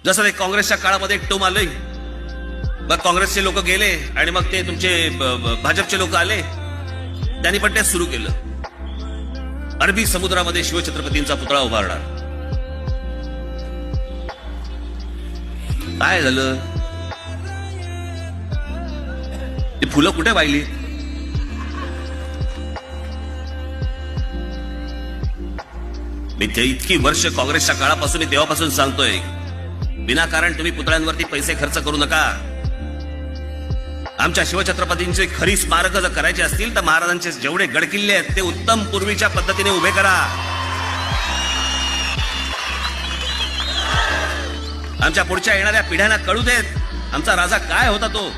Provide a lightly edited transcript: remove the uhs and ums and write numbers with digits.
जसं ते काँग्रेसच्या काळामध्ये एक टोम आलंय, मग काँग्रेसचे लोक गेले आणि मग ते तुमचे भाजपचे लोक आले, त्यांनी पण ते सुरू केलं. अरबी समुद्रामध्ये शिवछत्रपतींचा पुतळा उभारणार. काय झालं? ती फुलं कुठे वाहिली? मी ते इतकी वर्ष काँग्रेसच्या काळापासून तेव्हापासून सांगतोय, विनाकारण तुम्ही पुतळ्यांवरती पैसे खर्च करू नका. आमच्या शिवछत्रपतींचे खरी स्मारक जर करायचे असतील तर महाराजांचे जेवढे गडकिल्ले आहेत ते उत्तम पूर्वीच्या पद्धतीने उभे करा. आमच्या पुढच्या येणाऱ्या पिढ्यांना कळू देत आमचा राजा काय होता तो.